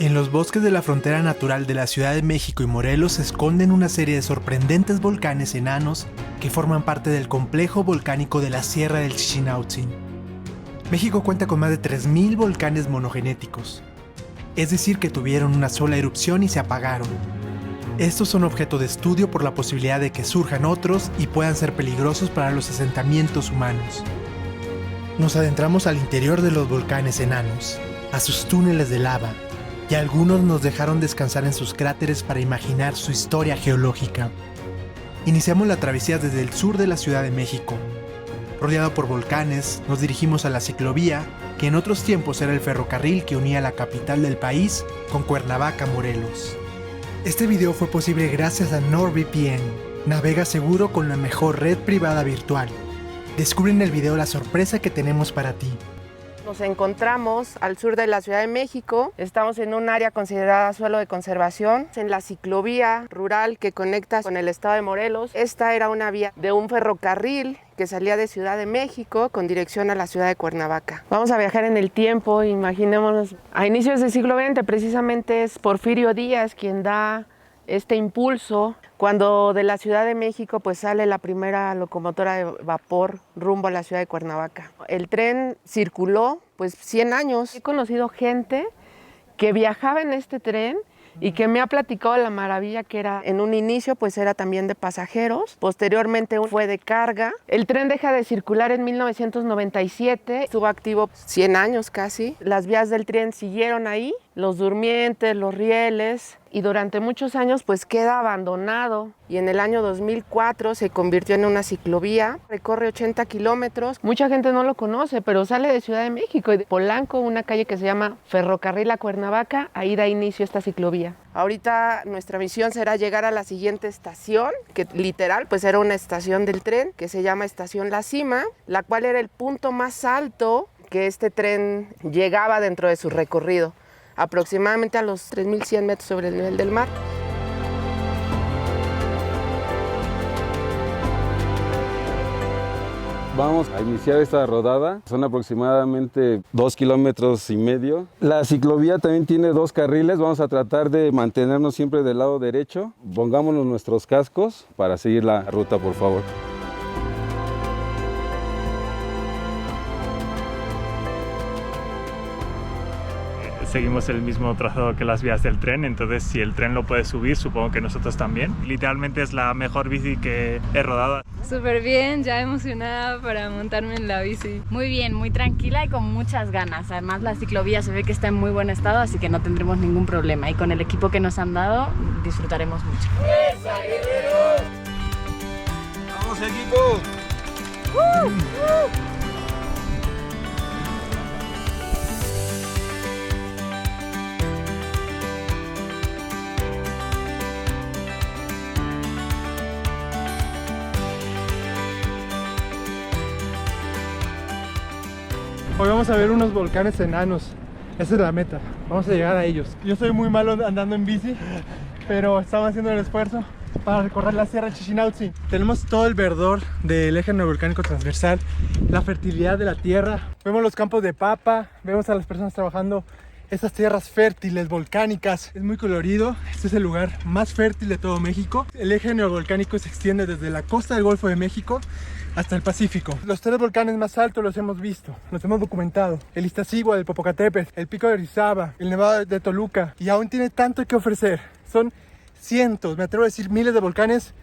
En los bosques de la frontera natural de la Ciudad de México y Morelos se esconden una serie de sorprendentes volcanes enanos que forman parte del complejo volcánico de la Sierra del Chichinautzin. México cuenta con más de 3.000 volcanes monogenéticos, es decir que tuvieron una sola erupción y se apagaron. Estos son objeto de estudio por la posibilidad de que surjan otros y puedan ser peligrosos para los asentamientos humanos. Nos adentramos al interior de los volcanes enanos, a sus túneles de lava, y algunos nos dejaron descansar en sus cráteres para imaginar su historia geológica. Iniciamos la travesía desde el sur de la Ciudad de México. Rodeado por volcanes, nos dirigimos a la ciclovía, que en otros tiempos era el ferrocarril que unía la capital del país con Cuernavaca, Morelos. Este video fue posible gracias a NordVPN. Navega seguro con la mejor red privada virtual. Descubre en el video la sorpresa que tenemos para ti. Nos encontramos al sur de la Ciudad de México, estamos en un área considerada suelo de conservación, en la ciclovía rural que conecta con el estado de Morelos. Esta era una vía de un ferrocarril que salía de Ciudad de México con dirección a la ciudad de Cuernavaca. Vamos a viajar en el tiempo, imaginémonos, a inicios del siglo XX, precisamente es Porfirio Díaz quien da este impulso cuando de la Ciudad de México pues sale la primera locomotora de vapor rumbo a la ciudad de Cuernavaca. El tren circuló pues 100 años. He conocido gente que viajaba en este tren y que me ha platicado la maravilla que era. En un inicio pues era también de pasajeros, posteriormente fue de carga. El tren deja de circular en 1997, estuvo activo 100 años casi. Las vías del tren siguieron ahí, los durmientes, los rieles, y durante muchos años pues queda abandonado, y en el año 2004 se convirtió en una ciclovía, recorre 80 kilómetros. Mucha gente no lo conoce, pero sale de Ciudad de México y de Polanco, una calle que se llama Ferrocarril a Cuernavaca, ahí da inicio esta ciclovía. Ahorita nuestra misión será llegar a la siguiente estación, que literal pues era una estación del tren, que se llama Estación La Cima, la cual era el punto más alto que este tren llegaba dentro de su recorrido, aproximadamente a los 3.100 metros sobre el nivel del mar. Vamos a iniciar esta rodada, son aproximadamente 2,5 kilómetros. La ciclovía también tiene 2 carriles, vamos a tratar de mantenernos siempre del lado derecho. Pongámonos nuestros cascos para seguir la ruta, por favor. Seguimos el mismo trazado que las vías del tren, entonces si el tren lo puede subir, supongo que nosotros también. Literalmente es la mejor bici que he rodado. Súper bien, ya emocionada para montarme en la bici. Muy bien, muy tranquila y con muchas ganas. Además la ciclovía se ve que está en muy buen estado, así que no tendremos ningún problema. Y con el equipo que nos han dado, disfrutaremos mucho. ¡Esa, guerreros! ¡Vamos, equipo! Hoy vamos a ver unos volcanes enanos. Esa es la meta, vamos a llegar a ellos. Yo soy muy malo andando en bici, pero estamos haciendo el esfuerzo para recorrer la Sierra Chichinautzin. Tenemos todo el verdor del eje neovolcánico transversal, la fertilidad de la tierra. Vemos los campos de papa, vemos a las personas trabajando estas tierras fértiles, volcánicas. Es muy colorido, este es el lugar más fértil de todo México. El eje neovolcánico se extiende desde la costa del Golfo de México hasta el Pacífico. Los 3 volcanes más altos los hemos visto, los hemos documentado. El Iztaccíhuatl, el Popocatépetl, el Pico de Orizaba, el Nevado de Toluca, y aún tiene tanto que ofrecer. Son cientos, me atrevo a decir miles de volcanes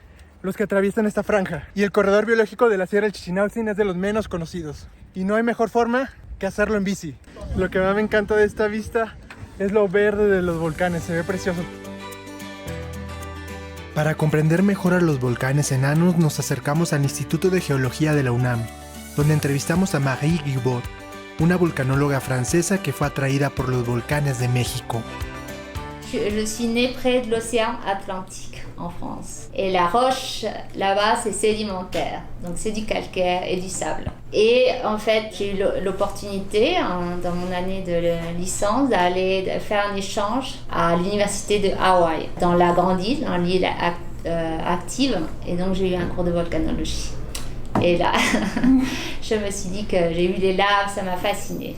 los que atraviesan esta franja. Y el corredor biológico de la Sierra del Chichinautzin es de los menos conocidos. Y no hay mejor forma que hacerlo en bici. Lo que más me encanta de esta vista es lo verde de los volcanes, se ve precioso. Para comprender mejor a los volcanes enanos nos acercamos al Instituto de Geología de la UNAM, donde entrevistamos a Marie Guilbaud, una volcanóloga francesa que fue atraída por los volcanes de México. Je suis née près de l'océan Atlantique en France. Et la roche là-bas, c'est sédimentaire. Donc c'est du calcaire et du sable. Et en fait, j'ai eu l'opportunité, dans mon année de licence, d'aller faire un échange à l'université de Hawaï, dans la grande île, dans l'île active. Et donc j'ai eu un cours de volcanologie. Et là, je me suis dit que j'ai eu les laves, ça m'a fascinée.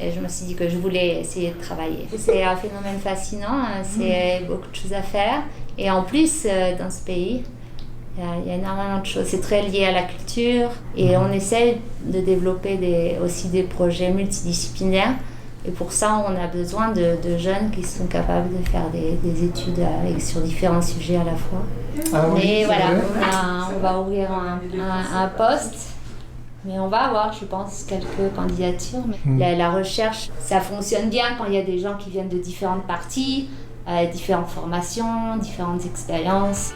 Et je me suis dit que je voulais essayer de travailler. C'est un phénomène fascinant, c'est beaucoup de choses à faire. Et en plus, dans ce pays, il y a énormément de choses. C'est très lié à la culture. Et on essaie de développer aussi des projets multidisciplinaires. Et pour ça, on a besoin de jeunes qui sont capables de faire des études sur différents sujets à la fois. Ah oui, Et voilà, vrai. on va ouvrir un poste. Mais on va avoir, je pense, quelques candidatures. Mais la recherche, ça fonctionne bien quand il y a des gens qui viennent de différentes parties, différentes formations, différentes expériences.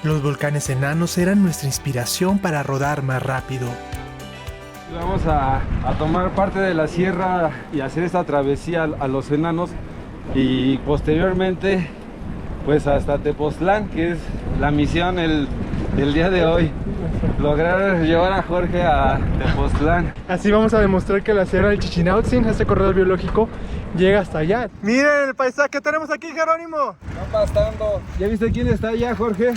Los volcanes enanos eran nuestra inspiración para rodar más rápido. Vamos a tomar parte de la sierra y hacer esta travesía a los enanos y posteriormente pues hasta Tepoztlán, que es la misión del día de hoy, lograr llevar a Jorge a Tepoztlán. Así vamos a demostrar que la Sierra del Chichinautzin, este corredor biológico, llega hasta allá. Miren el paisaje que tenemos aquí, Jerónimo. Están pastando. ¿Ya viste quién está allá, Jorge?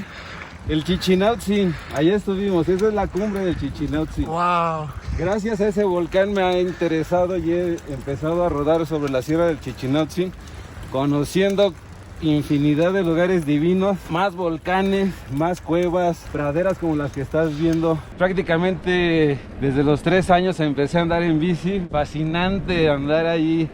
El Chichinautzin. Allá estuvimos, esa es la cumbre del Chichinautzin. Wow. Gracias a ese volcán me ha interesado y he empezado a rodar sobre la Sierra del Chichinautzin, conociendo infinidad de lugares divinos, más volcanes, más cuevas, praderas como las que estás viendo. Prácticamente desde los 3 años empecé a andar en bici, fascinante andar ahí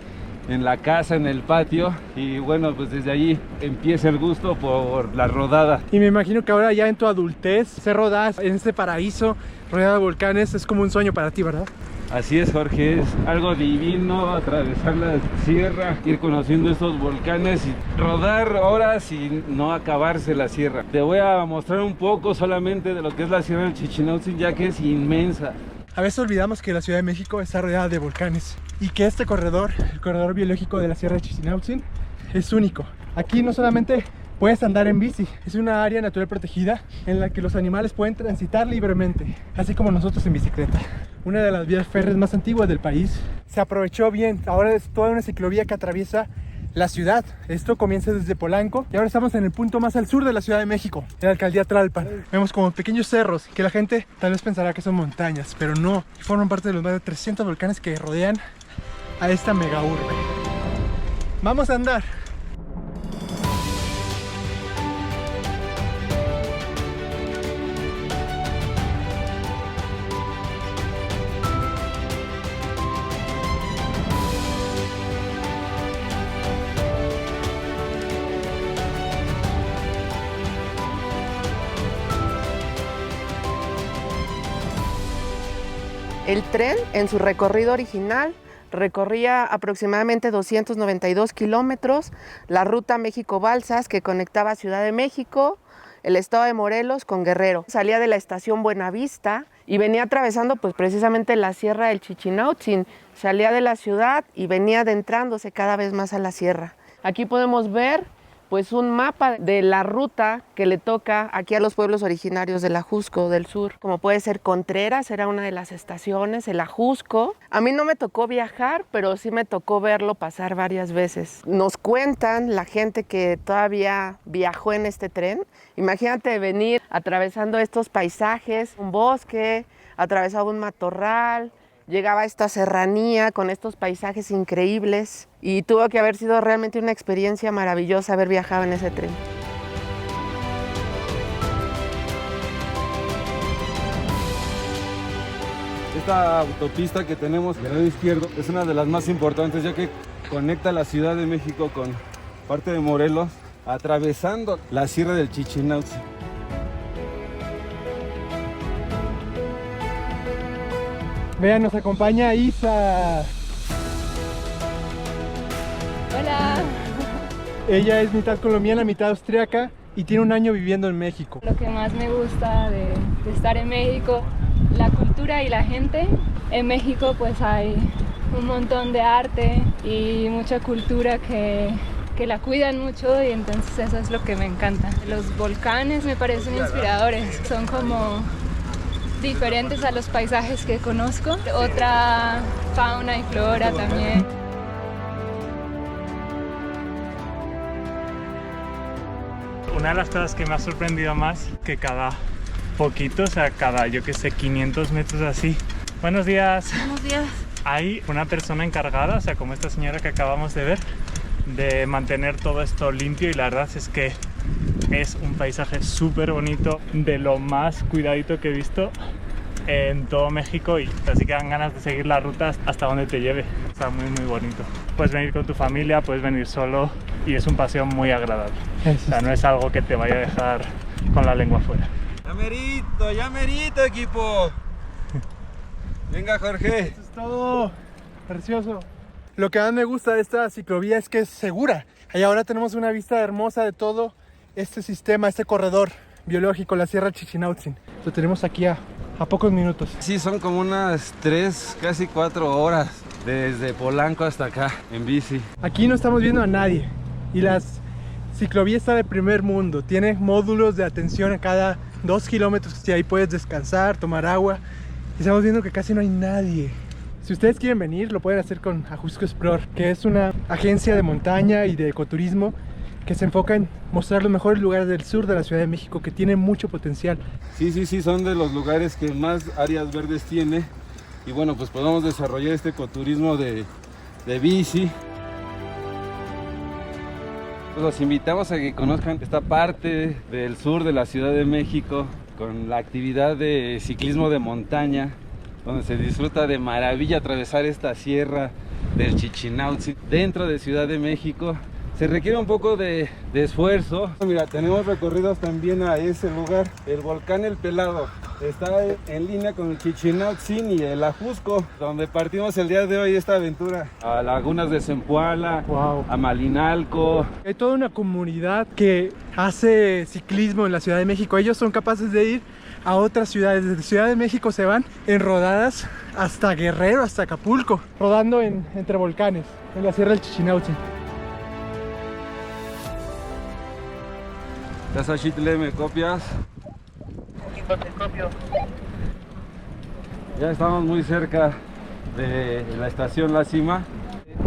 en la casa, en el patio, y bueno, pues desde allí empieza el gusto por la rodada. Y me imagino que ahora ya en tu adultez, ser rodadas en este paraíso rodeado de volcanes es como un sueño para ti, ¿verdad? Así es, Jorge, es algo divino atravesar la sierra, ir conociendo estos volcanes y rodar horas y no acabarse la sierra. Te voy a mostrar un poco solamente de lo que es la Sierra del Chichinautzin, ya que es inmensa. A veces olvidamos que la Ciudad de México está rodeada de volcanes y que este corredor, el corredor biológico de la Sierra de Chichinautzin, es único. Aquí no solamente puedes andar en bici, es una área natural protegida en la que los animales pueden transitar libremente, así como nosotros en bicicleta. Una de las vías férreas más antiguas del país se aprovechó bien, ahora es toda una ciclovía que atraviesa la ciudad. Esto comienza desde Polanco y ahora estamos en el punto más al sur de la Ciudad de México, en la alcaldía Tlalpan. Vemos como pequeños cerros que la gente tal vez pensará que son montañas, pero no, forman parte de los más de 300 volcanes que rodean a esta mega urbe. Vamos a andar. El tren, en su recorrido original, recorría aproximadamente 292 kilómetros, la ruta México-Balsas que conectaba Ciudad de México, el estado de Morelos con Guerrero. Salía de la estación Buenavista y venía atravesando pues precisamente la Sierra del Chichinautzin. Salía de la ciudad y venía adentrándose cada vez más a la sierra. Aquí podemos ver pues un mapa de la ruta que le toca aquí a los pueblos originarios del Ajusco del sur, como puede ser Contreras, era una de las estaciones, el Ajusco. A mí no me tocó viajar, pero sí me tocó verlo pasar varias veces. Nos cuentan la gente que todavía viajó en este tren, imagínate venir atravesando estos paisajes, un bosque, atravesaba un matorral, llegaba a esta serranía con estos paisajes increíbles y tuvo que haber sido realmente una experiencia maravillosa haber viajado en ese tren. Esta autopista que tenemos del lado izquierdo es una de las más importantes, ya que conecta la Ciudad de México con parte de Morelos, atravesando la Sierra del Chichinautzin. Vean, nos acompaña Isa. Hola. Ella es mitad colombiana, mitad austriaca y tiene un año viviendo en México. Lo que más me gusta de estar en México, la cultura y la gente. En México pues hay un montón de arte y mucha cultura que la cuidan mucho y entonces eso es lo que me encanta. Los volcanes me parecen inspiradores, son como diferentes a los paisajes que conozco, otra fauna y flora también. Una de las cosas que me ha sorprendido más que cada poquito, o sea, cada, yo que sé, 500 metros así. Buenos días. Buenos días. Hay una persona encargada, o sea, como esta señora que acabamos de ver, de mantener todo esto limpio, y la verdad es que es un paisaje súper bonito, de lo más cuidadito que he visto en todo México, y así que dan ganas de seguir la ruta hasta donde te lleve. Está muy muy bonito. Puedes venir con tu familia, puedes venir solo, y es un paseo muy agradable. O sea, no es algo que te vaya a dejar con la lengua afuera. Ya merito, equipo. Venga, Jorge. Eso es todo. Precioso. Lo que más me gusta de esta ciclovía es que es segura. Y ahora tenemos una vista hermosa de todo este sistema, este corredor biológico, la Sierra Chichinautzin. Lo tenemos aquí a pocos minutos. Sí, son como unas 3, casi 4 horas desde Polanco hasta acá en bici. Aquí no estamos viendo a nadie y la ciclovía está de primer mundo. Tiene módulos de atención a cada 2 kilómetros, y ahí puedes descansar, tomar agua. Y estamos viendo que casi no hay nadie. Si ustedes quieren venir, lo pueden hacer con Ajusco Explore, que es una agencia de montaña y de ecoturismo que se enfoca en mostrar los mejores lugares del sur de la Ciudad de México, que tiene mucho potencial. Sí, son de los lugares que más áreas verdes tiene. Y bueno, pues podemos desarrollar este ecoturismo de bici. Pues los invitamos a que conozcan esta parte del sur de la Ciudad de México, con la actividad de ciclismo de montaña, donde se disfruta de maravilla atravesar esta sierra del Chichinautzin dentro de Ciudad de México. Se requiere un poco de esfuerzo. Mira, tenemos recorridos también a ese lugar. El volcán El Pelado está en línea con el Chichinautzin y el Ajusco, donde partimos el día de hoy esta aventura. A Lagunas de Zempoala, Wow. a Malinalco. Hay toda una comunidad que hace ciclismo en la Ciudad de México. Ellos son capaces de ir a otras ciudades. Desde Ciudad de México se van en rodadas hasta Guerrero, hasta Acapulco, rodando entre volcanes, en la Sierra del Chichinautzin. Tazachitle, ¿me copias? Ya estamos muy cerca de la estación La Cima.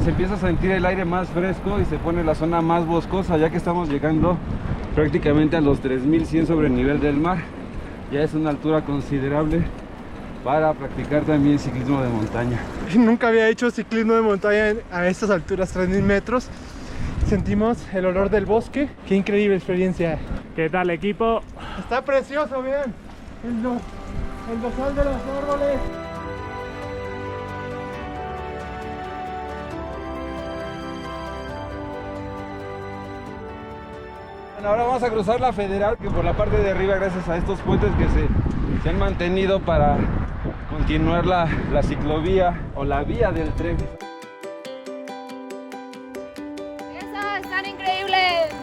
Se empieza a sentir el aire más fresco y se pone la zona más boscosa, ya que estamos llegando prácticamente a los 3100 sobre el nivel del mar. Ya es una altura considerable para practicar también ciclismo de montaña. Nunca había hecho ciclismo de montaña a estas alturas, 3000 metros. Sentimos el olor del bosque. Qué increíble experiencia. ¿Qué tal, equipo? Está precioso, vean. El dosal de los árboles. Bueno, ahora vamos a cruzar la Federal, que por la parte de arriba, gracias a estos puentes que se han mantenido para continuar la ciclovía o la vía del tren. ¡Están increíbles!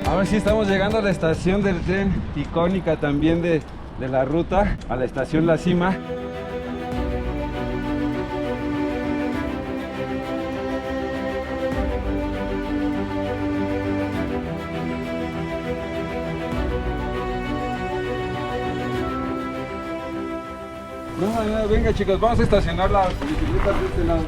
Ahora sí estamos llegando a la estación del tren, icónica también de la ruta, a la estación La Cima. No, venga chicos, vamos a estacionar las bicicletas de este lado.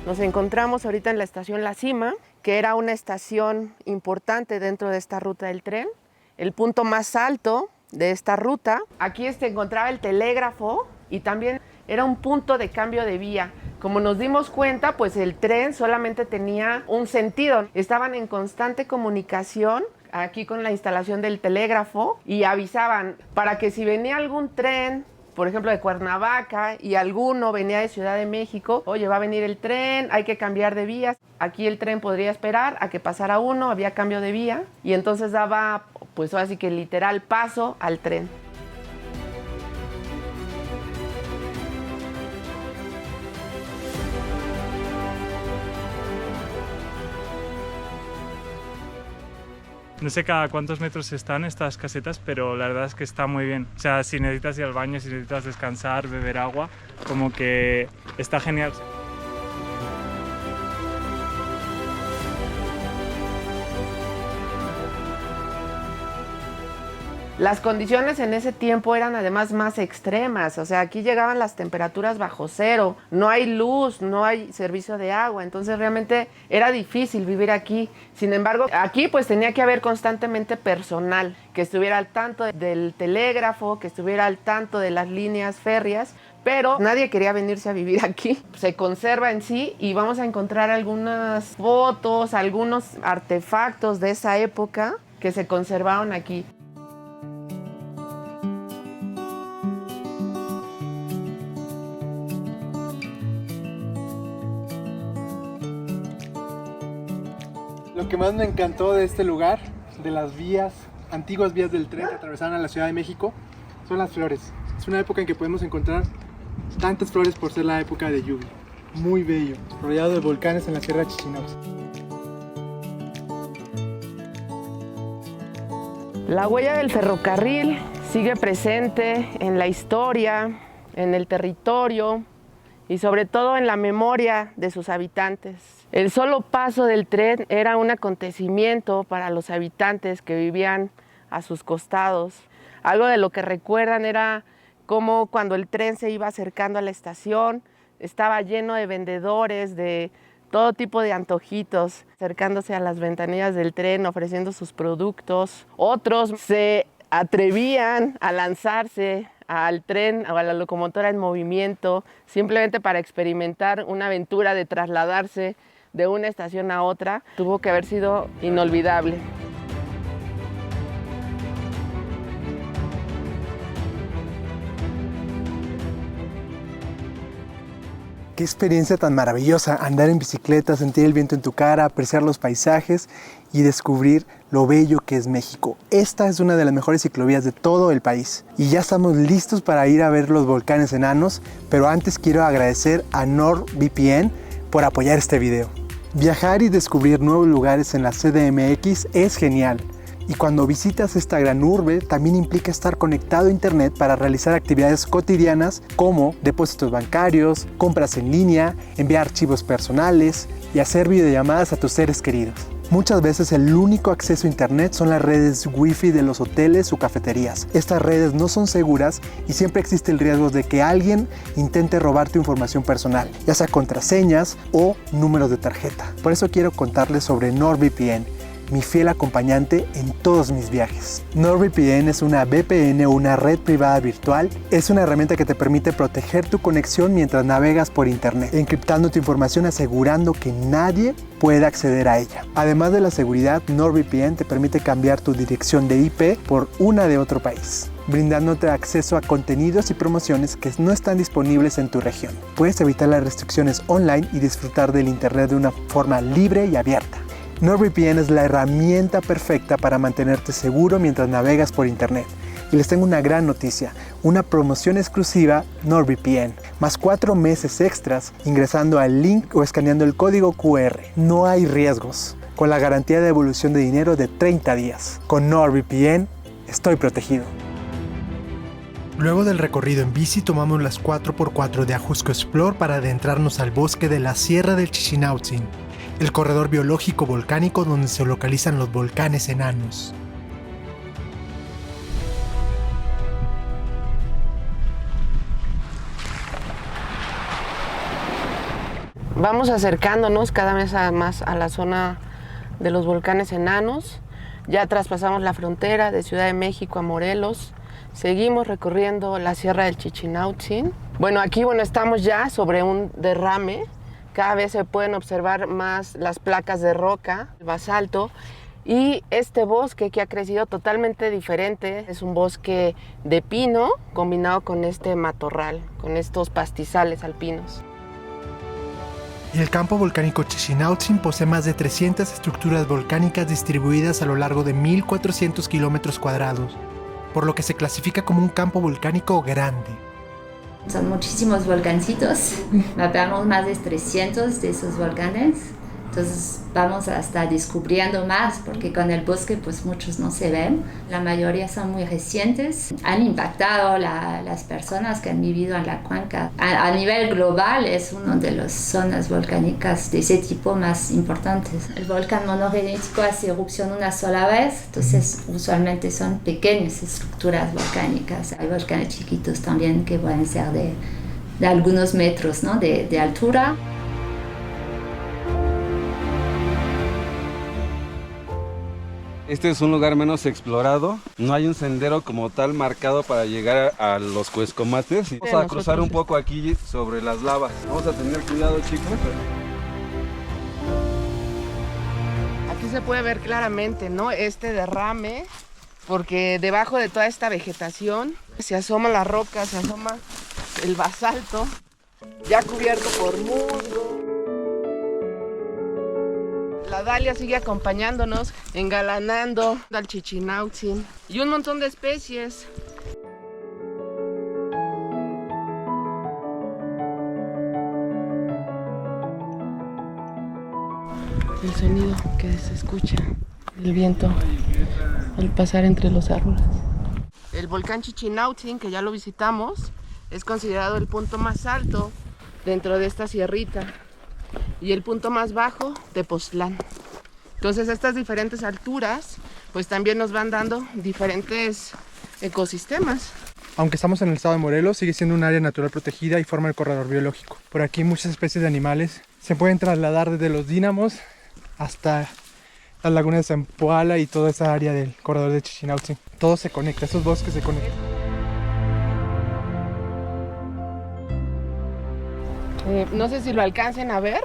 Nos encontramos ahorita en la estación La Cima, que era una estación importante dentro de esta ruta del tren, el punto más alto de esta ruta. Aquí se encontraba el telégrafo y también era un punto de cambio de vía. Como nos dimos cuenta, pues el tren solamente tenía un sentido. Estaban en constante comunicación aquí con la instalación del telégrafo y avisaban para que si venía algún tren, por ejemplo de Cuernavaca, y alguno venía de Ciudad de México, oye, va a venir el tren, hay que cambiar de vías. Aquí el tren podría esperar a que pasara uno, había cambio de vía y entonces daba, pues así que literal paso al tren. No sé cada cuántos metros están estas casetas, pero la verdad es que está muy bien. O sea, si necesitas ir al baño, si necesitas descansar, beber agua, como que está genial. Las condiciones en ese tiempo eran además más extremas, o sea, aquí llegaban las temperaturas bajo cero, no hay luz, no hay servicio de agua, entonces realmente era difícil vivir aquí. Sin embargo, aquí pues tenía que haber constantemente personal que estuviera al tanto del telégrafo, que estuviera al tanto de las líneas férreas, pero nadie quería venirse a vivir aquí. Se conserva en sí y vamos a encontrar algunas fotos, algunos artefactos de esa época que se conservaron aquí. Lo que más me encantó de este lugar, de las vías, antiguas vías del tren que atravesaban a la Ciudad de México, son las flores. Es una época en que podemos encontrar tantas flores por ser la época de lluvia. Muy bello, rodeado de volcanes en la Sierra de Chichinautzin. La huella del ferrocarril sigue presente en la historia, en el territorio y sobre todo en la memoria de sus habitantes. El solo paso del tren era un acontecimiento para los habitantes que vivían a sus costados. Algo de lo que recuerdan era cómo cuando el tren se iba acercando a la estación, estaba lleno de vendedores, de todo tipo de antojitos, acercándose a las ventanillas del tren, ofreciendo sus productos. Otros se atrevían a lanzarse al tren o a la locomotora en movimiento, simplemente para experimentar una aventura de trasladarse de una estación a otra. Tuvo que haber sido inolvidable. Qué experiencia tan maravillosa, andar en bicicleta, sentir el viento en tu cara, apreciar los paisajes y descubrir lo bello que es México. Esta es una de las mejores ciclovías de todo el país. Y ya estamos listos para ir a ver los volcanes enanos, pero antes quiero agradecer a NordVPN por apoyar este video. Viajar y descubrir nuevos lugares en la CDMX es genial. Y cuando visitas esta gran urbe, también implica estar conectado a internet para realizar actividades cotidianas como depósitos bancarios, compras en línea, enviar archivos personales y hacer videollamadas a tus seres queridos. Muchas veces el único acceso a internet son las redes wifi de los hoteles o cafeterías. Estas redes no son seguras y siempre existe el riesgo de que alguien intente robar tu información personal, ya sea contraseñas o números de tarjeta. Por eso quiero contarles sobre NordVPN, mi fiel acompañante en todos mis viajes. NordVPN es una VPN o una red privada virtual. Es una herramienta que te permite proteger tu conexión mientras navegas por internet, encriptando tu información asegurando que nadie pueda acceder a ella. Además de la seguridad, NordVPN te permite cambiar tu dirección de IP por una de otro país, brindándote acceso a contenidos y promociones que no están disponibles en tu región. Puedes evitar las restricciones online y disfrutar del internet de una forma libre y abierta. NordVPN es la herramienta perfecta para mantenerte seguro mientras navegas por internet. Y les tengo una gran noticia, una promoción exclusiva NordVPN, más 4 meses extras ingresando al link o escaneando el código QR. No hay riesgos, con la garantía de devolución de dinero de 30 días. Con NordVPN estoy protegido. Luego del recorrido en bici tomamos las 4x4 de Ajusco Explore para adentrarnos al bosque de la Sierra del Chichinautzin, el corredor biológico volcánico donde se localizan los volcanes enanos. Vamos acercándonos cada vez más a la zona de los volcanes enanos. Ya traspasamos la frontera de Ciudad de México a Morelos. Seguimos recorriendo la Sierra del Chichinautzin. Bueno, aquí estamos ya sobre un derrame. Cada vez se pueden observar más las placas de roca, el basalto, y este bosque que ha crecido totalmente diferente. Es un bosque de pino combinado con este matorral, con estos pastizales alpinos. El campo volcánico Chichinautzin posee más de 300 estructuras volcánicas distribuidas a lo largo de 1.400 kilómetros cuadrados, por lo que se clasifica como un campo volcánico grande. Son muchísimos volcancitos, mapeamos más de 300 de esos volcanes. Entonces vamos a estar descubriendo más porque con el bosque pues muchos no se ven. La mayoría son muy recientes. Han impactado las personas que han vivido en la cuenca. A nivel global es una de las zonas volcánicas de ese tipo más importantes. El volcán monogénico hace erupción una sola vez, entonces usualmente son pequeñas estructuras volcánicas. Hay volcanes chiquitos también que pueden ser de algunos metros, ¿no? de altura. Este es un lugar menos explorado, no hay un sendero como tal marcado para llegar a los Cuescomates. Vamos a cruzar un poco aquí sobre las lavas. Vamos a tener cuidado, chicos. Aquí se puede ver claramente, ¿no? Este derrame, porque debajo de toda esta vegetación se asoma la roca, se asoma el basalto, ya cubierto por musgo. La dalia sigue acompañándonos, engalanando al Chichinautzin y un montón de especies. El sonido que se escucha, el viento al pasar entre los árboles. El volcán Chichinautzin, que ya lo visitamos, es considerado el punto más alto dentro de esta sierrita. Y el punto más bajo, Tepoztlán. Entonces estas diferentes alturas pues también nos van dando diferentes ecosistemas. Aunque estamos en el estado de Morelos, sigue siendo un área natural protegida y forma el corredor biológico. Por aquí muchas especies de animales se pueden trasladar desde los dínamos hasta las lagunas de Zempoala y toda esa área del corredor de Chichinautzin. Todo se conecta, esos bosques se conectan. No sé si lo alcancen a ver,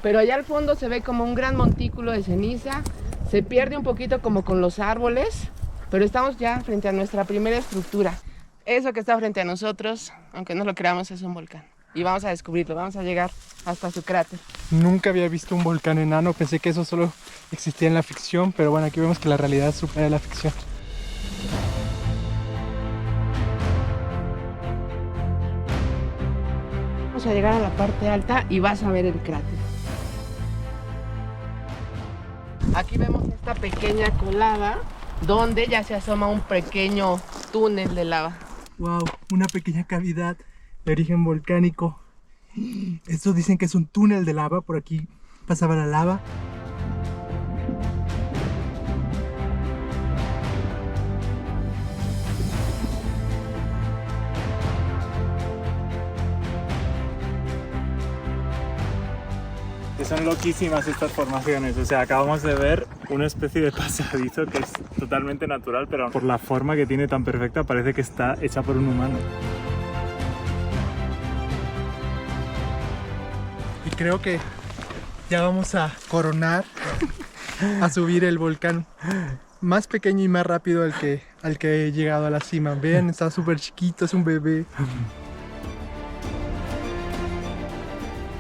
pero allá al fondo se ve como un gran montículo de ceniza. Se pierde un poquito como con los árboles, pero estamos ya frente a nuestra primera estructura. Eso que está frente a nosotros, aunque no lo creamos, es un volcán. Y vamos a descubrirlo, vamos a llegar hasta su cráter. Nunca había visto un volcán enano, pensé que eso solo existía en la ficción, pero bueno, aquí vemos que la realidad supera la ficción. Vamos a llegar a la parte alta y vas a ver el cráter. Aquí vemos esta pequeña colada donde ya se asoma un pequeño túnel de lava. Wow, una pequeña cavidad de origen volcánico. Estos dicen que es un túnel de lava, por aquí pasaba la lava. Son loquísimas estas formaciones, o sea, acabamos de ver una especie de pasadizo que es totalmente natural, pero por la forma que tiene tan perfecta parece que está hecha por un humano. Y creo que ya vamos a coronar, a subir el volcán más pequeño y más rápido al que he llegado a la cima. Vean, está súper chiquito, es un bebé.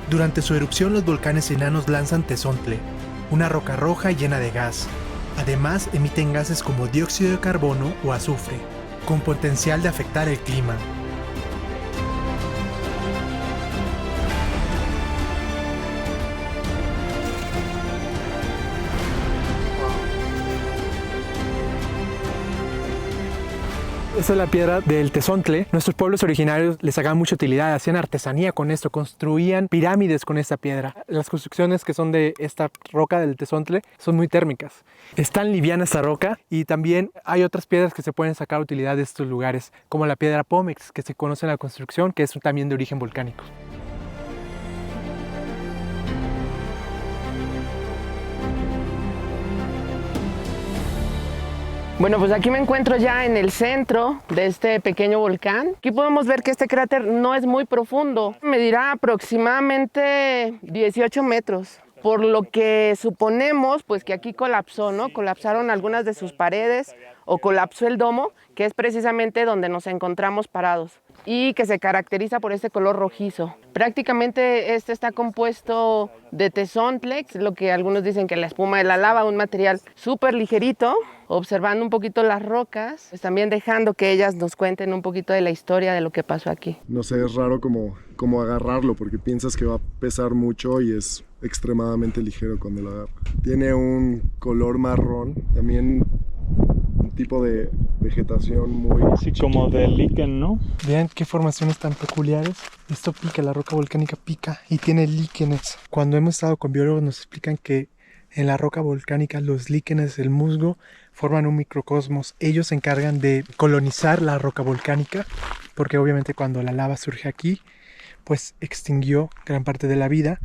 Durante su erupción, los volcanes enanos lanzan tezontle, una roca roja llena de gas. Además, emiten gases como dióxido de carbono o azufre, con potencial de afectar el clima. Esta es la piedra del tezontle. Nuestros pueblos originarios les sacaban mucha utilidad, hacían artesanía con esto, construían pirámides con esta piedra. Las construcciones que son de esta roca del tezontle son muy térmicas. Es tan liviana esta roca y también hay otras piedras que se pueden sacar utilidad de estos lugares, como la piedra pómex, que se conoce en la construcción, que es también de origen volcánico. Bueno, pues aquí me encuentro ya en el centro de este pequeño volcán. Aquí podemos ver que este cráter no es muy profundo. Medirá aproximadamente 18 metros. Por lo que suponemos pues que aquí colapsó, ¿no? Colapsaron algunas de sus paredes o colapsó el domo, que es precisamente donde nos encontramos parados y que se caracteriza por este color rojizo. Prácticamente este está compuesto de tezontle, lo que algunos dicen que la espuma de la lava, un material súper ligerito. Observando un poquito las rocas, pues también dejando que ellas nos cuenten un poquito de la historia de lo que pasó aquí. No sé, es raro como agarrarlo porque piensas que va a pesar mucho y es extremadamente ligero cuando lo agarras. Tiene un color marrón, también un tipo de vegetación muy... Así como de líquen, ¿no? Vean qué formaciones tan peculiares. Esto pica, la roca volcánica pica y tiene líquenes. Cuando hemos estado con biólogos nos explican que en la roca volcánica los líquenes del musgo forman un microcosmos. Ellos se encargan de colonizar la roca volcánica porque obviamente cuando la lava surge aquí pues extinguió gran parte de la vida,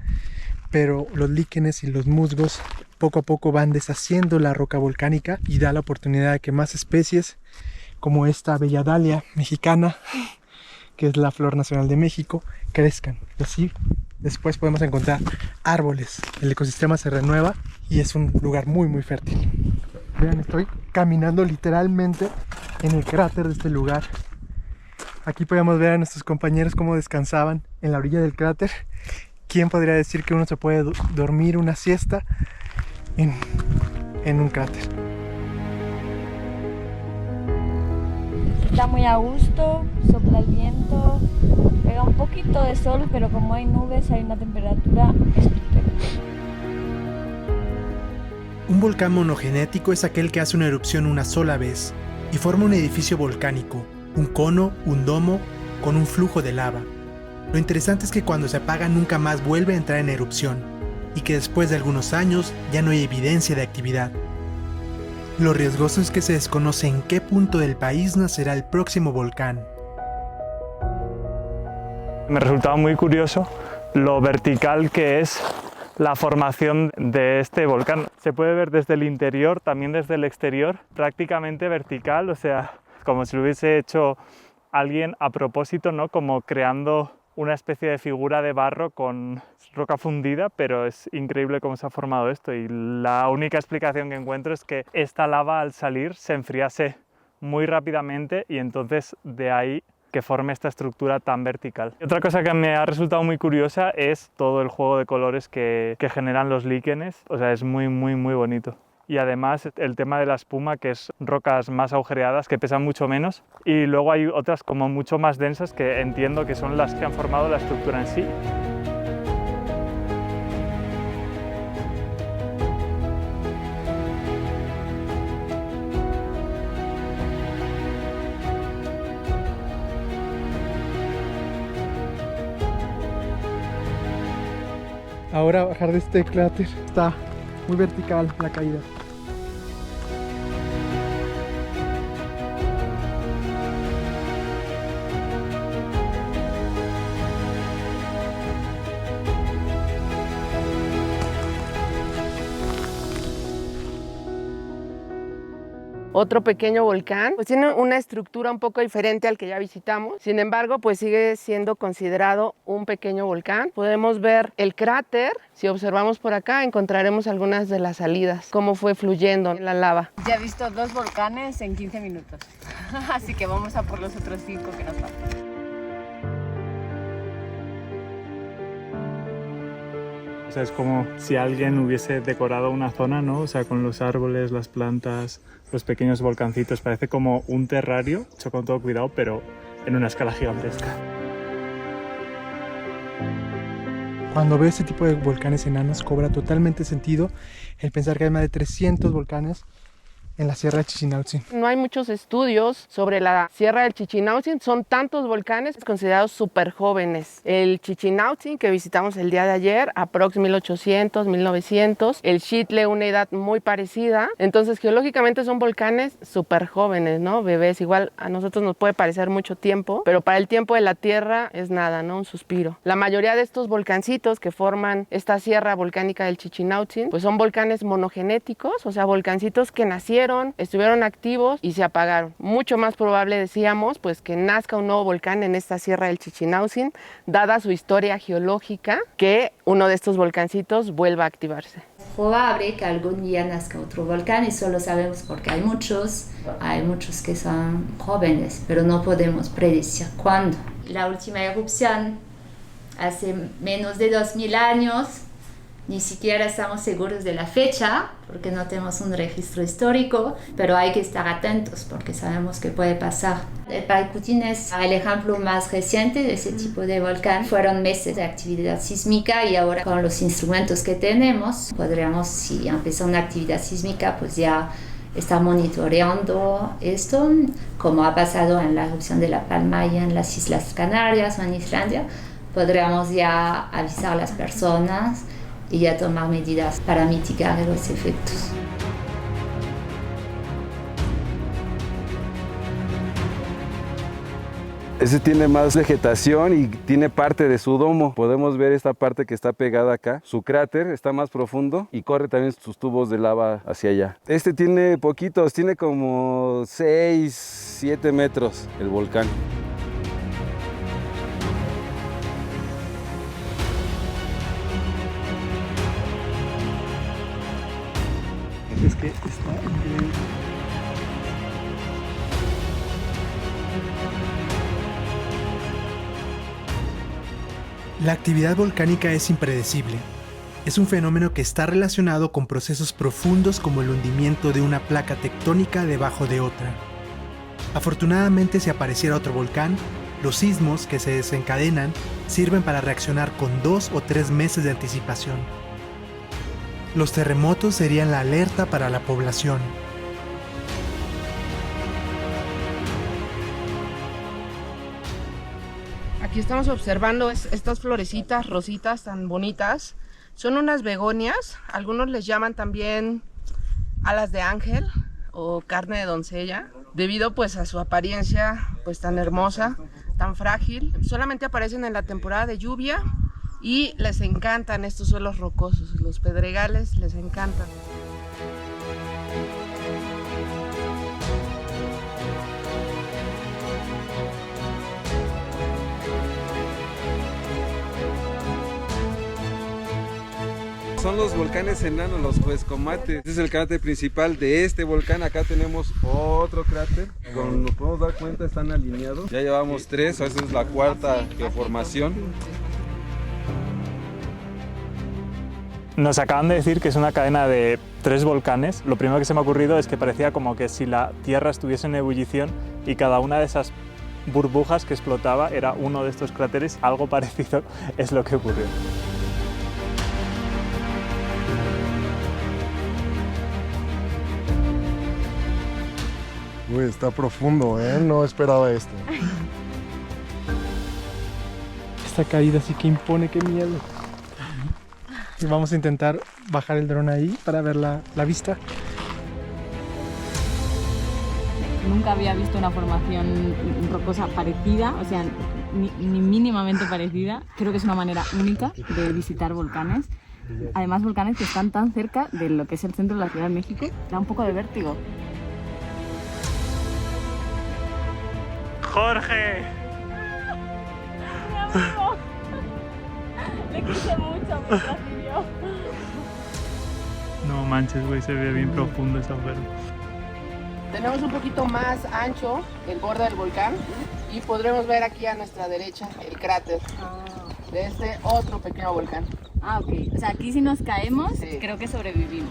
pero los líquenes y los musgos poco a poco van deshaciendo la roca volcánica y da la oportunidad de que más especies como esta bella dalia mexicana, que es la flor nacional de México, crezcan. Y así después podemos encontrar árboles. El ecosistema se renueva y es un lugar muy muy fértil. Vean, estoy caminando literalmente en el cráter de este lugar. Aquí podemos ver a nuestros compañeros cómo descansaban en la orilla del cráter. ¿Quién podría decir que uno se puede dormir una siesta en un cráter? Está muy a gusto, sopla el viento, pega un poquito de sol, pero como hay nubes hay una temperatura estupenda. Un volcán monogenético es aquel que hace una erupción una sola vez y forma un edificio volcánico, un cono, un domo, con un flujo de lava. Lo interesante es que cuando se apaga nunca más vuelve a entrar en erupción y que después de algunos años ya no hay evidencia de actividad. Lo riesgoso es que se desconoce en qué punto del país nacerá el próximo volcán. Me resultaba muy curioso lo vertical que es la formación de este volcán. Se puede ver desde el interior, también desde el exterior, prácticamente vertical, o sea, como si lo hubiese hecho alguien a propósito, ¿no? Como creando una especie de figura de barro con roca fundida, pero es increíble cómo se ha formado esto y la única explicación que encuentro es que esta lava al salir se enfriase muy rápidamente y entonces de ahí que forme esta estructura tan vertical. Y otra cosa que me ha resultado muy curiosa es todo el juego de colores que generan los líquenes, o sea, es muy bonito. Y además el tema de la espuma, que es rocas más agujereadas, que pesan mucho menos, y luego hay otras como mucho más densas que entiendo que son las que han formado la estructura en sí. Ahora bajar de este cráter está muy vertical la caída. Otro pequeño volcán, pues tiene una estructura un poco diferente al que ya visitamos. Sin embargo, pues sigue siendo considerado un pequeño volcán. Podemos ver el cráter. Si observamos por acá, encontraremos algunas de las salidas, cómo fue fluyendo la lava. Ya he visto 2 volcanes en 15 minutos, así que vamos a por los otros 5 que nos faltan. O sea, es como si alguien hubiese decorado una zona, ¿no? O sea, con los árboles, las plantas, los pequeños volcancitos. Parece como un terrario, hecho con todo cuidado, pero en una escala gigantesca. Cuando veo este tipo de volcanes enanos, cobra totalmente sentido el pensar que hay más de 300 volcanes en la Sierra de Chichinautzin. No hay muchos estudios sobre la Sierra del Chichinautzin, son tantos volcanes considerados súper jóvenes. El Chichinautzin que visitamos el día de ayer, aprox 1800, 1900, el Xitle una edad muy parecida, entonces geológicamente son volcanes súper jóvenes, ¿no? Bebés, igual a nosotros nos puede parecer mucho tiempo, pero para el tiempo de la Tierra es nada, ¿no? Un suspiro. La mayoría de estos volcancitos que forman esta sierra volcánica del Chichinautzin, pues son volcanes monogenéticos, o sea, volcancitos que nacieron, estuvieron activos y se apagaron. Mucho más probable, decíamos, pues que nazca un nuevo volcán en esta sierra del Chichinautzin, dada su historia geológica, que uno de estos volcancitos vuelva a activarse. Es probable que algún día nazca otro volcán y solo sabemos porque hay muchos que son jóvenes, pero no podemos predecir cuándo. La última erupción hace menos de 2000 años Ni siquiera estamos seguros de la fecha porque no tenemos un registro histórico, pero hay que estar atentos porque sabemos que puede pasar. El Paricutín es el ejemplo más reciente de ese tipo de volcán. Fueron meses de actividad sísmica y ahora con los instrumentos que tenemos podríamos, si empieza una actividad sísmica, pues ya estar monitoreando esto, como ha pasado en la erupción de La Palma y en las Islas Canarias o en Islandia. Podríamos ya avisar a las personas y ya tomar medidas para mitigar los efectos. Ese tiene más vegetación y tiene parte de su domo. Podemos ver esta parte que está pegada acá. Su cráter está más profundo y corre también sus tubos de lava hacia allá. Este tiene poquitos, tiene como 6, 7 metros el volcán. Es que está increíble. La actividad volcánica es impredecible. Es un fenómeno que está relacionado con procesos profundos como el hundimiento de una placa tectónica debajo de otra. Afortunadamente, si apareciera otro volcán, los sismos que se desencadenan sirven para reaccionar con 2 o 3 meses de anticipación. Los terremotos serían la alerta para la población. Aquí estamos observando estas florecitas rositas tan bonitas. Son unas begonias, algunos les llaman también alas de ángel o carne de doncella, debido pues a su apariencia pues tan hermosa, tan frágil. Solamente aparecen en la temporada de lluvia y les encantan estos suelos rocosos, los pedregales les encantan. Son los volcanes enanos, los Huescomates. Este es el cráter principal de este volcán. Acá tenemos otro cráter. Como nos podemos dar cuenta, están alineados. Ya llevamos 3, esta es la cuarta geoformación. Nos acaban de decir que es una cadena de 3 volcanes. Lo primero que se me ha ocurrido es que parecía como que si la Tierra estuviese en ebullición y cada una de esas burbujas que explotaba era uno de estos cráteres. Algo parecido es lo que ocurrió. Uy, está profundo, ¿eh? No esperaba esto. Esta caída sí que impone, qué miedo. Y vamos a intentar bajar el dron ahí para ver la vista. Nunca había visto una formación rocosa parecida, o sea, ni mínimamente parecida. Creo que es una manera única de visitar volcanes. Además, volcanes que están tan cerca de lo que es el centro de la Ciudad de México, da un poco de vértigo. ¡Jorge! Mi amigo. Le quise mucho mientras vivió. No manches, güey, se ve bien profundo esa oferta. Tenemos un poquito más ancho el borde del volcán y podremos ver aquí a nuestra derecha el cráter de este otro pequeño volcán. Ah, ok. O sea, aquí si nos caemos, sí, creo que sobrevivimos.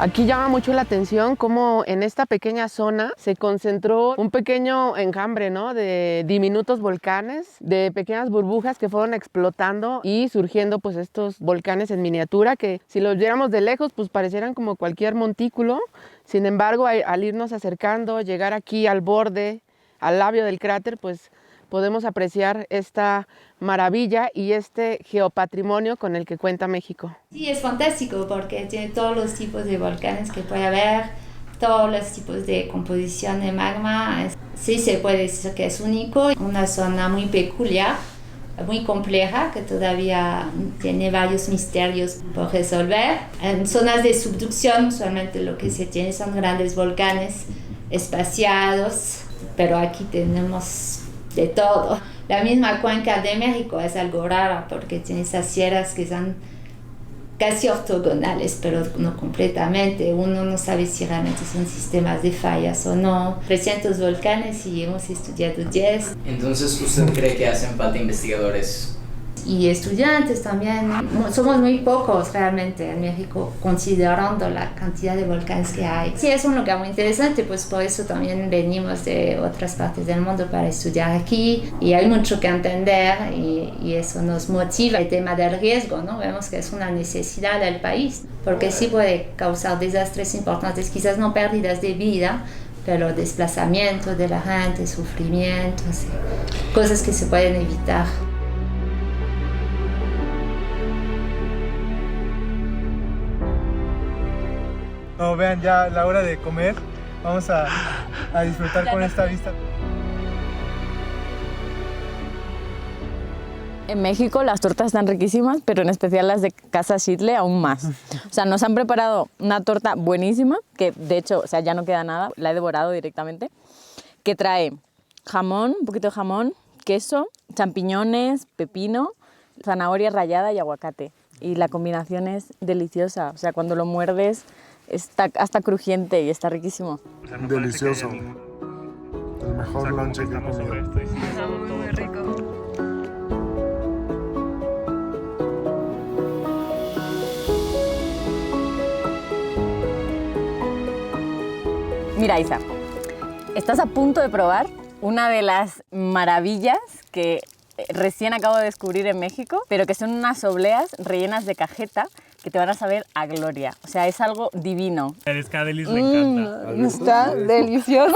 Aquí llama mucho la atención cómo en esta pequeña zona se concentró un pequeño enjambre, ¿no?, de diminutos volcanes, de pequeñas burbujas que fueron explotando y surgiendo pues estos volcanes en miniatura que si los viéramos de lejos pues parecieran como cualquier montículo. Sin embargo, al irnos acercando, llegar aquí al borde, al labio del cráter, pues podemos apreciar esta maravilla y este geopatrimonio con el que cuenta México. Sí, es fantástico porque tiene todos los tipos de volcanes que puede haber, todos los tipos de composición de magma. Sí, se puede decir que es único, una zona muy peculiar, muy compleja, que todavía tiene varios misterios por resolver. En zonas de subducción, usualmente lo que se tiene son grandes volcanes espaciados, pero aquí tenemos de todo. La misma cuenca de México es algo rara porque tiene esas sierras que son casi ortogonales, pero no completamente. Uno no sabe si realmente son sistemas de fallas o no. 300 volcanes y hemos estudiado 10. Entonces, ¿usted cree que hacen falta investigadores? Y estudiantes también. Somos muy pocos realmente en México, considerando la cantidad de volcanes que hay. Sí, es un lugar muy interesante, pues por eso también venimos de otras partes del mundo para estudiar aquí. Y hay mucho que entender y eso nos motiva. El tema del riesgo, ¿no? Vemos que es una necesidad del país, porque sí puede causar desastres importantes, quizás no pérdidas de vida, pero desplazamiento de la gente, sufrimiento, sí, cosas que se pueden evitar. No, vean ya la hora de comer. Vamos a disfrutar con esta vista. En México las tortas están riquísimas, pero en especial las de Casa Schitle aún más. O sea, nos han preparado una torta buenísima, que de hecho, o sea, ya no queda nada, la he devorado directamente, que trae jamón, un poquito de jamón, queso, champiñones, pepino, zanahoria rallada y aguacate. Y la combinación es deliciosa, o sea, cuando lo muerdes está hasta crujiente y está riquísimo. O sea, no delicioso. El mejor lunch que he comido. Está muy rico. Mira, Isa, estás a punto de probar una de las maravillas que recién acabo de descubrir en México, pero que son unas obleas rellenas de cajeta que te van a saber a gloria. O sea, es algo divino. A Escadelis le encanta. Está deliciosa.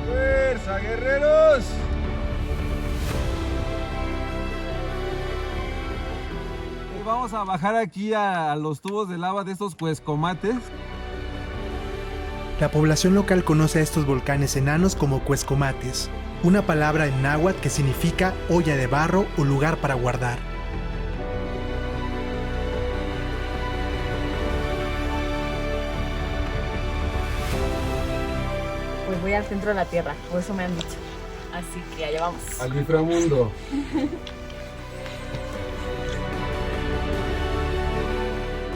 ¡Fuerza, guerreros! Vamos a bajar aquí a los tubos de lava de estos cuescomates. La población local conoce a estos volcanes enanos como cuescomates, una palabra en náhuatl que significa olla de barro o lugar para guardar. Pues voy al centro de la Tierra, o eso me han dicho. Así que allá vamos. Al inframundo.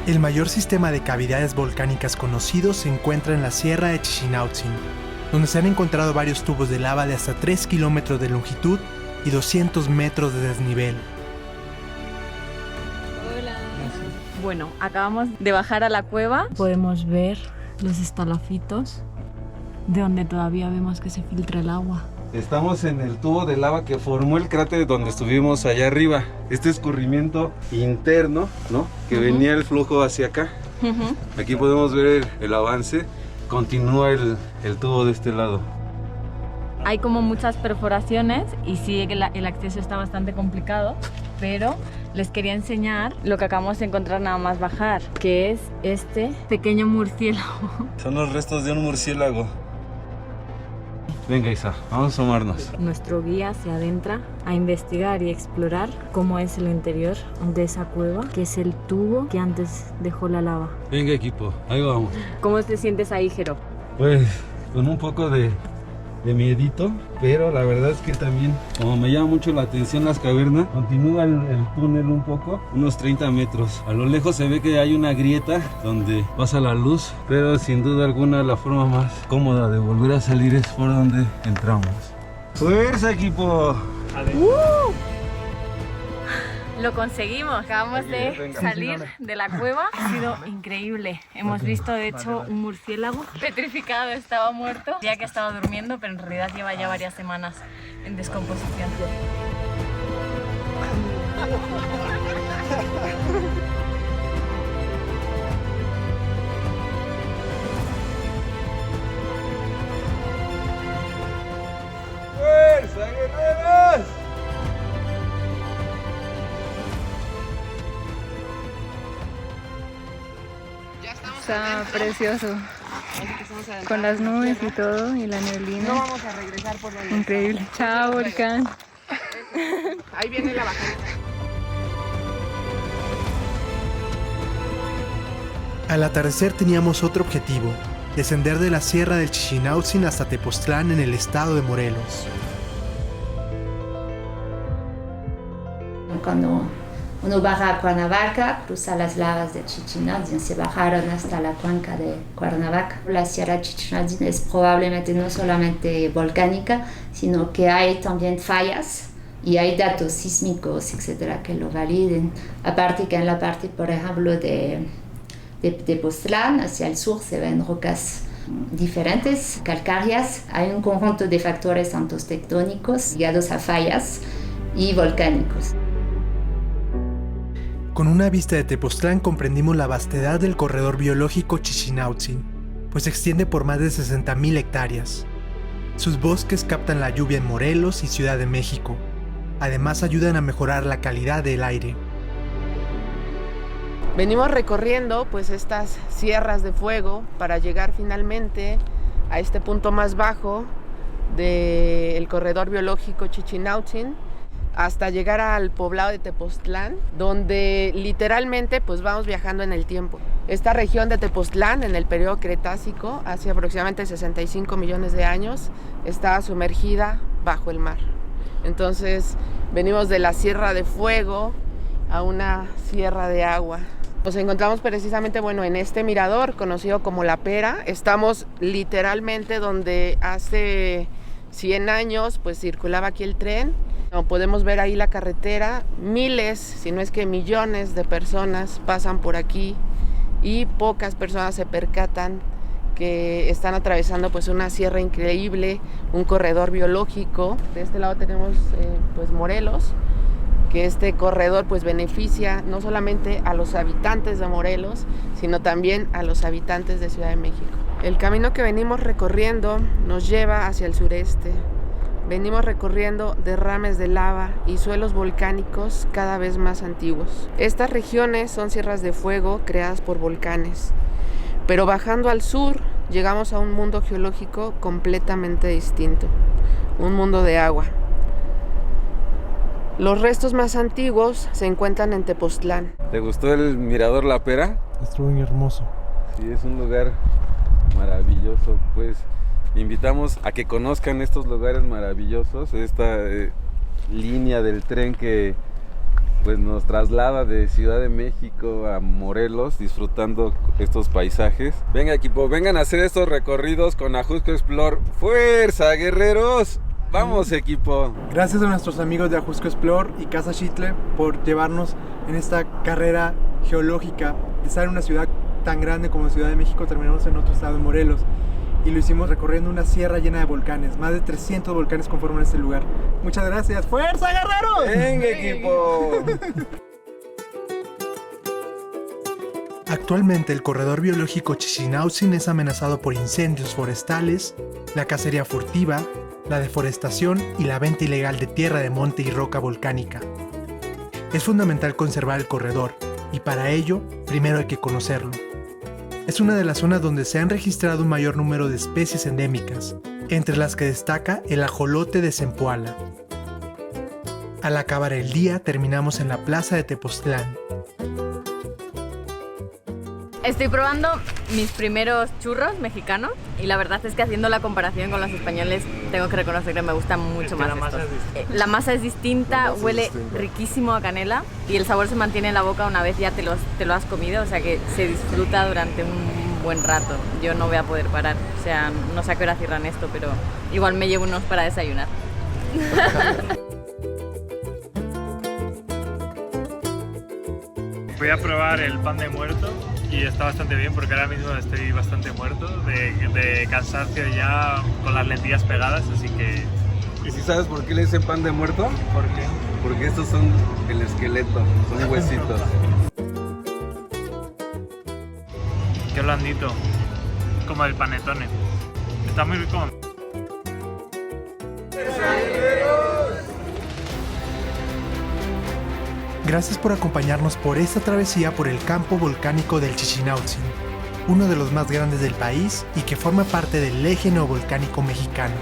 El mayor sistema de cavidades volcánicas conocido se encuentra en la Sierra de Chichinautzin, donde se han encontrado varios tubos de lava de hasta 3 kilómetros de longitud y 200 metros de desnivel. Hola. Bueno, acabamos de bajar a la cueva. Podemos ver los estalafitos de donde todavía vemos que se filtra el agua. Estamos en el tubo de lava que formó el cráter donde estuvimos allá arriba. Este escurrimiento interno, ¿no? Que venía el flujo hacia acá. Aquí podemos ver el avance. Continúa el tubo de este lado. Hay como muchas perforaciones y sí que el acceso está bastante complicado, pero les quería enseñar lo que acabamos de encontrar nada más bajar, que es este pequeño murciélago. Son los restos de un murciélago. Venga, Isa, vamos a asomarnos. Nuestro guía se adentra a investigar y explorar cómo es el interior de esa cueva, que es el tubo que antes dejó la lava. Venga, equipo, ahí vamos. ¿Cómo te sientes ahí, Jero? Pues con un poco de miedito, pero la verdad es que también, como me llama mucho la atención las cavernas, continúa el túnel un poco, unos 30 metros. A lo lejos se ve que hay una grieta donde pasa la luz, pero sin duda alguna la forma más cómoda de volver a salir es por donde entramos. ¡Fuerza, equipo! Lo conseguimos, acabamos de salir de la cueva, ha sido increíble. Hemos visto de hecho un murciélago petrificado, estaba muerto, ya que estaba durmiendo, pero en realidad lleva ya varias semanas en descomposición. ¡Fuerza, guerreros! Está precioso. Con las nubes y todo y la neblina. No vamos a regresar por donde increíble. Chao, volcán. Ahí viene la bajada. Al atardecer teníamos otro objetivo, descender de la sierra del Chichinautzin hasta Tepoztlán en el estado de Morelos. Cuando uno baja a Cuernavaca, cruza las lavas de Chichinautzin, se bajaron hasta la cuenca de Cuernavaca. La sierra Chichinautzin es probablemente no solamente volcánica, sino que hay también fallas y hay datos sísmicos, etcétera, que lo validen. Aparte que en la parte, por ejemplo, de Tepoztlán, hacia el sur, se ven rocas diferentes, calcáreas. Hay un conjunto de factores tanto tectónicos ligados a fallas y volcánicos. Con una vista de Tepoztlán comprendimos la vastedad del corredor biológico Chichinautzin, pues se extiende por más de 60,000 hectáreas. Sus bosques captan la lluvia en Morelos y Ciudad de México. Además ayudan a mejorar la calidad del aire. Venimos recorriendo pues estas sierras de fuego para llegar finalmente a este punto más bajo del corredor biológico Chichinautzin, hasta llegar al poblado de Tepoztlán, donde literalmente pues vamos viajando en el tiempo. Esta región de Tepoztlán, en el periodo Cretácico, hace aproximadamente 65 millones de años, estaba sumergida bajo el mar. Entonces venimos de la Sierra de Fuego a una sierra de agua. Nos encontramos precisamente en este mirador conocido como La Pera. Estamos literalmente donde hace 100 años pues circulaba aquí el tren. Podemos ver ahí la carretera, miles, si no es que millones de personas pasan por aquí y pocas personas se percatan que están atravesando pues una sierra increíble, un corredor biológico. De este lado tenemos pues Morelos, que este corredor pues beneficia no solamente a los habitantes de Morelos, sino también a los habitantes de Ciudad de México. El camino que venimos recorriendo nos lleva hacia el sureste. Venimos recorriendo derrames de lava y suelos volcánicos cada vez más antiguos. Estas regiones son sierras de fuego creadas por volcanes, pero bajando al sur llegamos a un mundo geológico completamente distinto, un mundo de agua. Los restos más antiguos se encuentran en Tepoztlán. ¿Te gustó el mirador La Pera? Estuvo muy hermoso. Sí, es un lugar maravilloso, pues. Invitamos a que conozcan estos lugares maravillosos, esta línea del tren que pues, nos traslada de Ciudad de México a Morelos, disfrutando estos paisajes. Venga equipo, vengan a hacer estos recorridos con Ajusco Explore. ¡Fuerza, guerreros! ¡Vamos equipo! Gracias a nuestros amigos de Ajusco Explore y Casa Xitle por llevarnos en esta carrera geológica. De estar en una ciudad tan grande como Ciudad de México, terminamos en otro estado de Morelos. Y lo hicimos recorriendo una sierra llena de volcanes. Más de 300 volcanes conforman este lugar. Muchas gracias. ¡Fuerza, guerreros! ¡Venga, equipo! Actualmente el corredor biológico Chichinautzin es amenazado por incendios forestales, la cacería furtiva, la deforestación y la venta ilegal de tierra de monte y roca volcánica. Es fundamental conservar el corredor, y para ello, primero hay que conocerlo. Es una de las zonas donde se han registrado un mayor número de especies endémicas, entre las que destaca el ajolote de Zempoala. Al acabar el día terminamos en la plaza de Tepoztlán. Estoy probando mis primeros churros mexicanos y la verdad es que haciendo la comparación con los españoles tengo que reconocer que me gustan mucho más estos. La masa es distinta, huele riquísimo a canela y el sabor se mantiene en la boca una vez ya te lo has comido, o sea que se disfruta durante un buen rato. Yo no voy a poder parar, o sea, no sé a qué hora cierran esto, pero igual me llevo unos para desayunar. Voy a probar el pan de muerto y está bastante bien porque ahora mismo estoy bastante muerto de cansancio ya con las lentillas pegadas, así que... ¿Y si sabes por qué le dicen pan de muerto? ¿Por qué? Porque estos son el esqueleto, son huesitos. Qué blandito, como el panetone. Está muy rico. Gracias por acompañarnos por esta travesía por el campo volcánico del Chichinautzin, uno de los más grandes del país y que forma parte del eje neovolcánico mexicano.